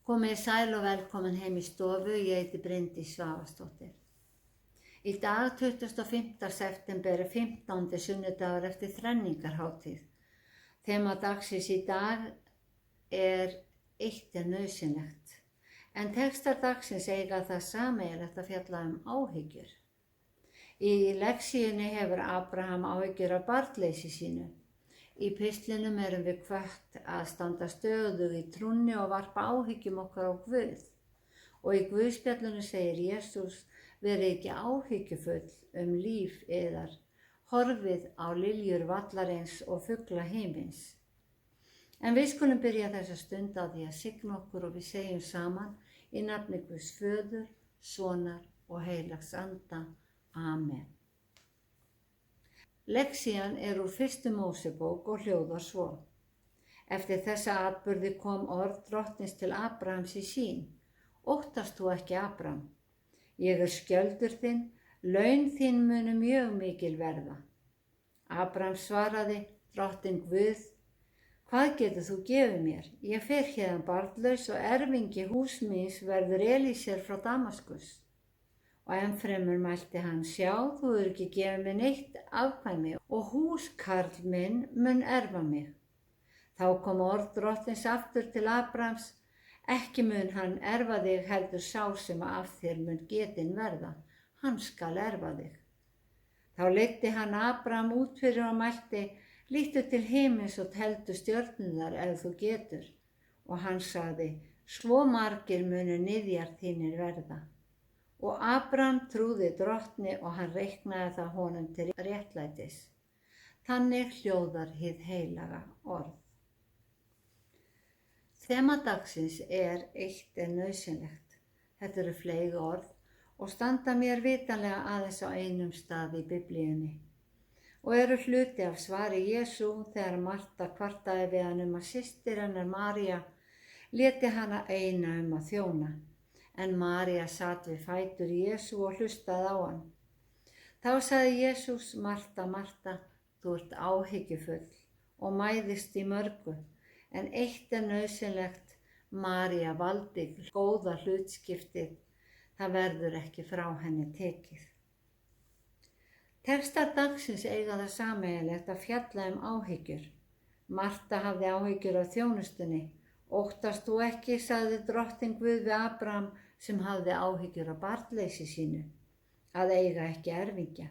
Komið sæl og velkomin heim í stofu, ég heiti Bryndís Svavarsdóttir. Í dag 25. september er 15. sunnudagur eftir þrenningarhátíð. Þema dagsins í dag er eitt er nauðsynlegt. En textar dagsins eiga það sameiginlegt að fjalla áhyggjur. Í lexíunni hefur Abraham áhyggjur af barnleysi sínu. Í pistlinum erum við hvött að standa stöðug í trúnni og varpa áhyggjum okkar á Guð. Og í Guðspjallinu segir Jesús, verið ekki áhyggjufull líf yðar, horfið á liljur vallarins og fugla himins. En við skulum byrja þessa stund á því að signa okkur og við segjum saman í nafni Guðs Föður, Sonar og Heilags Anda. Amen. Lexían er úr 1. Mósebók og hljóðar svo. Eftir þessa atburði kom orð drottins til Abrahams í sýn. Óttast þú ekki, Abram? Ég er skjöldur þinn, laun þín munu mjög mikil verða. Abram svaraði, drottinn Guð, hvað getur þú gefið mér? Ég fer héðan barnlaus og erfingi hús míns verður Elíser frá Damaskus. Og ennfremur mælti hann, sjá, þú hefur ekki gefið mér neitt afkvæmi og húskarl minn mun erfa mig. Þá kom orð drottins aftur til Abrams, ekki mun hann erfa þig heldur sá sem af þér mun getinn verða, hann skal erfa þig. Þá leiddi hann Abram út fyrir og mælti, líttu til himins og teldu stjörnurnar ef þú getur. Og hann sagði, svo margir munu niðjar þínir verða. Og Abram trúði drottni og hann reiknaði það honum til réttlætis. Þannig hljóðar hið heilaga orð. Þema dagsins er eitt er nauðsynlegt. Þetta eru fleyg orð og standa mér vitanlega aðeins á einum stað í Biblíunni. Og eru hluti af svari Jesú þegar Marta kvartaði við hann að systir hennar María léti hana eina að þjóna. En María sat við fætur Jesú og hlustaði á hann. Þá sagði Jesús, Marta, Marta, þú ert áhyggjufull og mæðist í mörgu, en eitt er nauðsynlegt, María valdi góða hlutskiptið, það verður ekki frá henni tekið. Textar dagsins eiga það sameiginlegt að fjalla áhyggjur. Marta hafði áhyggjur af þjónustunni. Óttast þú ekki, sagði drottinn Guð við Abram sem hafði áhyggjur af barnleysi sínu, að eiga ekki erfingja.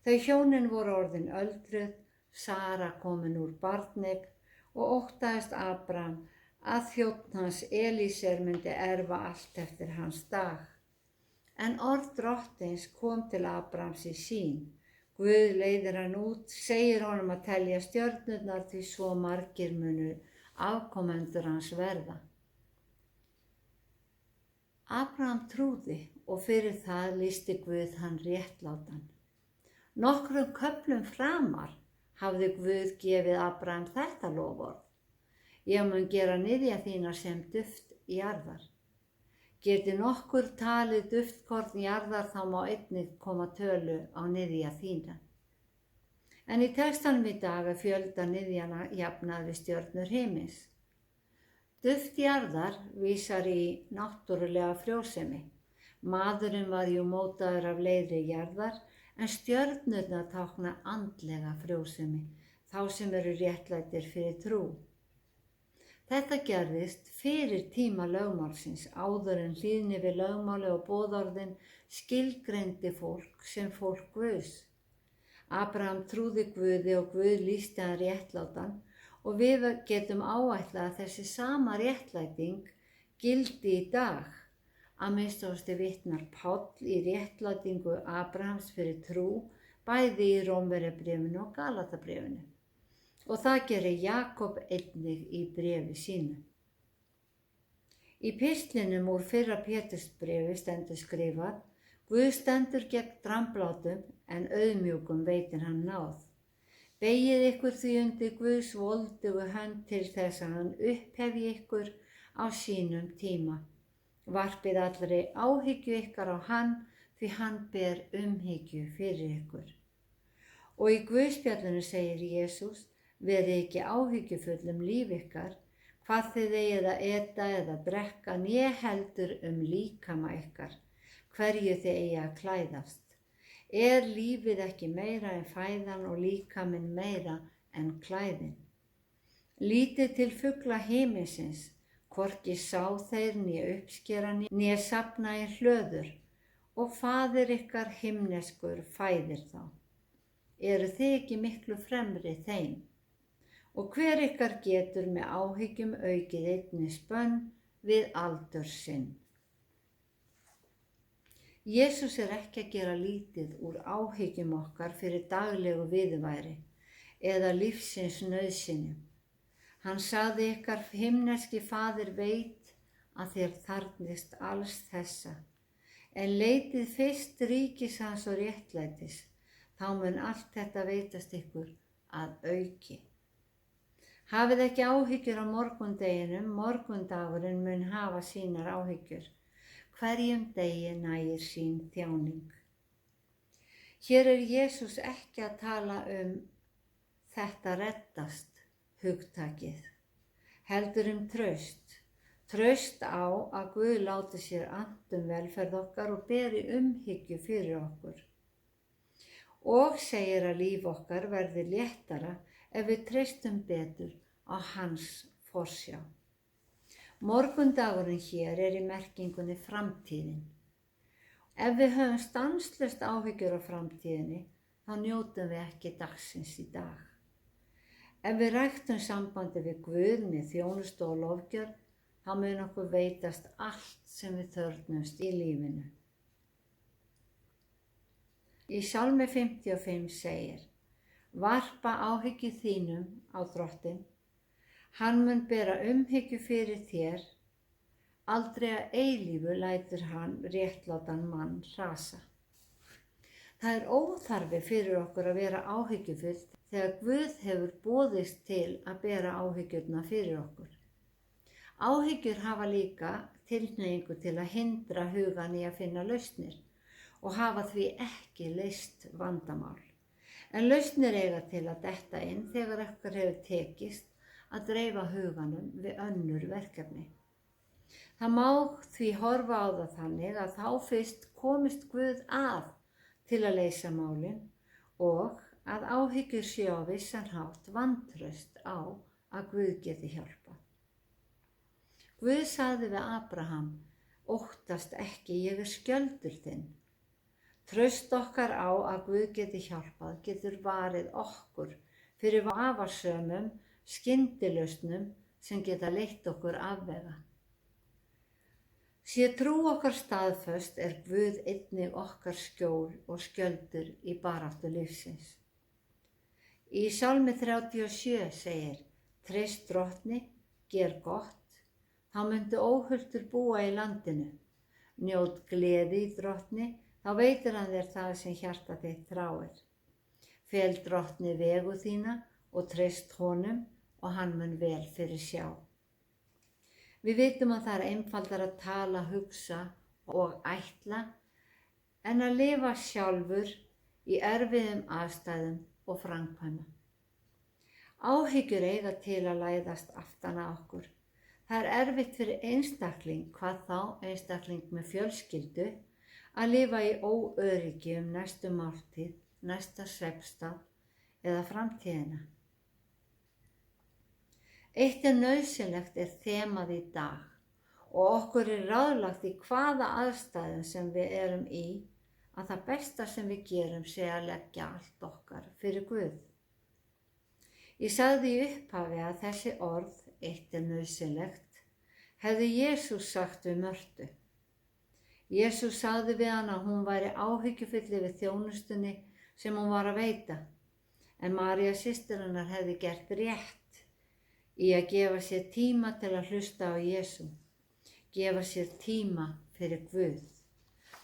Þau hjónin voru orðin öldruð, Sara komin úr barneign og óttaðist Abram að þjónn hans Elíser myndi erfa allt eftir hans dag. En orð drottins kom til Abrams í sýn. Guð leiðir hann út, segir honum að telja stjörnurnar því svo margir munu afkomendur hans verða. Abraham trúði og fyrir það lýsti Guð hann réttlátan. Nokkrum köflum framar hafði Guð gefið Abraham þetta loforð. Ég mun gera niðja þína sem duft jarðar. Geti nokkur talið duftkorn jarðar þá má einnig koma tölu á niðja þína. En í textanum í dag er fjölda niðjana jafnað við stjörnur himins. Duft jarðar vísar í náttúrulega frjósemi. Maðurinn var jú mótaður af leiðri jarðar en stjörnurnar tákna andlega frjósemi, þá sem eru réttlætir fyrir trú. Þetta gerðist fyrir tíma lögmálsins áður en hlýðni við lögmáli og boðorðin skilgreindi fólk sem fólk Guðs. Abraham trúði Guði og Guð lýsti hann réttlátan og við getum áætlað að þessi sama réttlæting gildi í dag. Að minnsta kosti vitnar Páll í réttlætingu Abrahams fyrir trú, bæði í Rómverjabréfinu og Galatabréfinu. Og það gerir Jakob einnig í bréfi sínu. Í pistlinum úr 1. Pétursbréfi stendur skrifað, Guð stendur gegn dramblátum en auðmjúkum veitir hann náð. Begið ykkur því undir Guðs voldugu hönd til þess að hann upphefji ykkur á sínum tíma. Varpið allri áhyggju ykkar á hann því hann ber umhyggju fyrir ykkur. Og í Guðspjallinu segir Jesús, verið ekki áhyggjufull líf ykkar, hvað þið eigið að eta eða drekka, né heldur líkama ykkar, hverju þið eigið að klæðast. Er lífið ekki meira en fæðan og líkaminn meira en klæðin? Lítið til fugla himinsins, hvorki sá þeir né uppskera né safna í hlöður, og faðir ykkar himneskur fæðir þá. Eru þið ekki miklu fremri þeim? Og hver ykkar getur með áhyggjum aukið einni spönn við aldur sinn? Jesús ekki að gera lítið úr áhyggjum okkar fyrir daglegu viðurværi eða lífsins nauðsynjum. Hann sagði ykkar himneski faðir veit að þér þarfnist alls þessa, en leitið fyrst ríkis hans og réttlætis, þá mun allt þetta veitast ykkur að auki. Hafið ekki áhyggjur á morgundeginum, morgundagurinn mun hafa sínar áhyggjur. Hverjum degi nægir sín þjáning. Hér Jesús ekki að tala þetta reddast hugtakið, heldur traust. Traust á að Guð láti sér annt velferð okkar og beri umhyggju fyrir okkur. Og segir að líf okkar verði léttara ef við treystum betur á hans forsjá. Morgundagurinn hér í merkingunni framtíðin. Ef við höfum stanslaust áhyggjur á framtíðinni, þá njótum við ekki dagsins í dag. Ef við ræktum sambandi við Guð með þjónustu og lofgjörð, þá mun okkur veitast allt sem við þörfnumst í lífinu. Í Sálmi 55 segir: Varpa áhyggju þínum á Drottinn, hann mun bera umhyggju fyrir þér, aldrei að eilífu lætur hann réttlátan mann hrasa. Það óþarfi fyrir okkur að vera áhyggjufull þegar Guð hefur boðist til að bera áhyggjurnar fyrir okkur. Áhyggjur hafa líka tilhneigingu til að hindra hugan í að finna lausnir og hafa því ekki leyst vandamál. En lausnir eiga til að detta inn þegar okkur hefur tekist að dreifa huganum við önnur verkefni. Það má því horfa á það þannig að þá fyrst komist Guð að til að leysa málin og að áhyggjur séu á vissan hátt vantraust á að Guð geti hjálpað. Guð sagði við Abraham: Óttast ekki, ég skjöldur þinn. Traust okkar á að Guð geti hjálpað getur varið okkur fyrir vafarsömum skyndilausnum sem geta leitt okkur afvega. Sé trú okkar staðföst Guð einnig okkar skjól og skjöldur í baráttu lífsins. Í Sálmi 37 segir: Treyst Drottni, ger gott, þá myndu óhultur búa í landinu. Njót gleði í Drottni, þá veitir hann þér það sem hjarta þitt þráir. Fel Drottni vegu þína og treyst honum og hann mun vel fyrir sjá. Við vitum að það einfaldara að tala, hugsa og ætla en að lifa sjálfur í erfiðum aðstæðum og framkvæma. Áhyggjur eiga til að læðast aftan að okkur. Það erfitt fyrir einstakling, hvað þá einstakling með fjölskyldu, að lifa í óöryggi næstu máltíð, næsta svefnstað eða framtíðina. Eitt nauðsynlegt þemað í dag og okkur ráðlagt í hvaða aðstæðum sem við erum í að það besta sem við gerum sé að leggja allt okkar fyrir Guð. Ég sagði í upphafi að þessi orð, eitt nauðsynlegt, hefði Jesús sagt við Mörtu. Jesús sagði við hana að hún væri áhyggjufulli við þjónustunni sem hún var að veita, en María systir hennar hefði gert rétt í að gefa sér tíma til að hlusta á Jesú, gefa sér tíma fyrir Guð.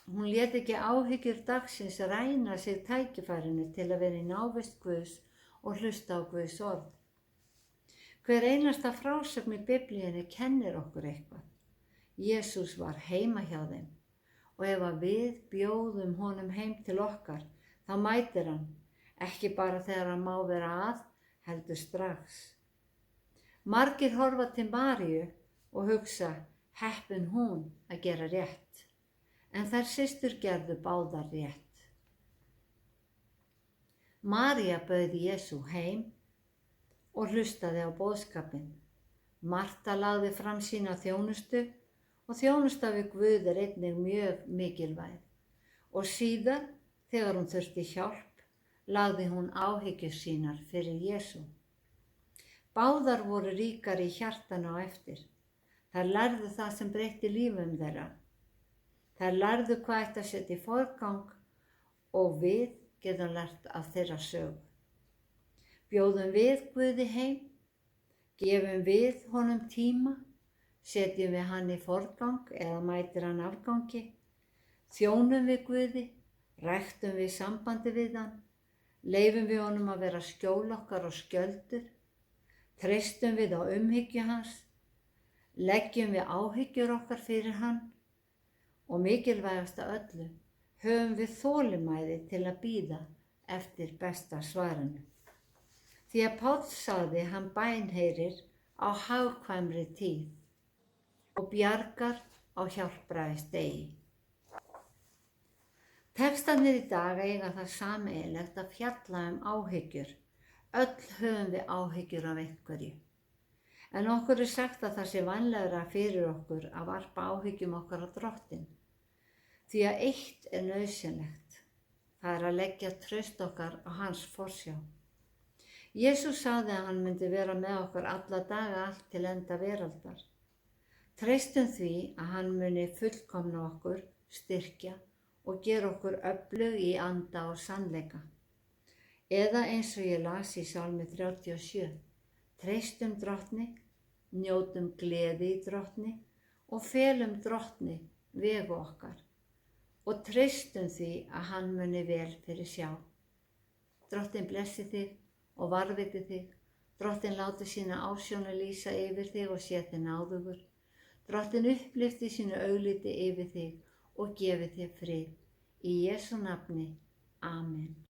Hún lét ekki áhyggjur dagsins ræna sig tækifærinu til að vera í návist Guðs og hlusta á Guðs orð. Hver einasta frásögn í Biblíunni kennir okkur eitthvað. Jesús var heima hjá þeim og ef að við bjóðum honum heim til okkar, þá mætir hann, ekki bara þegar hann má vera að, heldur strax. Margir horfa til Maríu og hugsa, heppin hún að gera rétt, en þær systur gerðu báðar rétt. María bauð Jesú heim og hlustaði á boðskapinn. Marta lagði fram sína þjónustu og þjónusta við Guð einnig mjög mikilvæg. Og síðar, þegar hún þurfti hjálp, lagði hún áhyggjur sínar fyrir Jesú. Báðar voru ríkar í hjartanu á eftir. Þær lærðu það sem breytti lífum þeirra. Þær lærðu hvað ætti að setja í forgang og við getum lært af þeirra sögu. Bjóðum við Guði heim, gefum við honum tíma, setjum við hann í forgang eða mætir hann afgangi, þjónum við Guði, ræktum við sambandi við hann, leifum við honum að vera skjól okkar og skjöldur, treystum við á umhyggju hans, leggjum við áhyggjur okkar fyrir hann og mikilvægast af öllu, höfum við þolinmæði til að bíða eftir besta svarinu. Því að Páll sagði hann bænheyrir á hagkvæmri tíð og bjargar á hjálpræðisdegi. Textarnir í dag eiga það sameiginlegt að fjalla áhyggjur. Öll höfum við áhyggjur af einhverju. En okkur sagt að það sé vænlegra fyrir okkur að varpa áhyggjum okkar á Drottinn. Því að eitt nauðsynlegt. Það að leggja traust okkar á hans forsjá. Jesús sagði að hann myndi vera með okkur alla daga allt til enda veraldar. Treystum því að hann muni fullkomna okkur, styrkja og gera okkur öflug í anda og sannleika. Eða eins og ég las í Sálmi 37, treystum Drottni, njótum gleði í Drottni og felum Drottni vegu okkar og treystum því að hann muni vel fyrir sjá. Drottinn blessi þig og varðveiti þig. Drottinn láti sína ásjónu lýsa yfir þig og sé þig náðugur. Drottinn upplyfti sínu augliti yfir þig og gefi þig frið. Í Jesú nafni. Amen.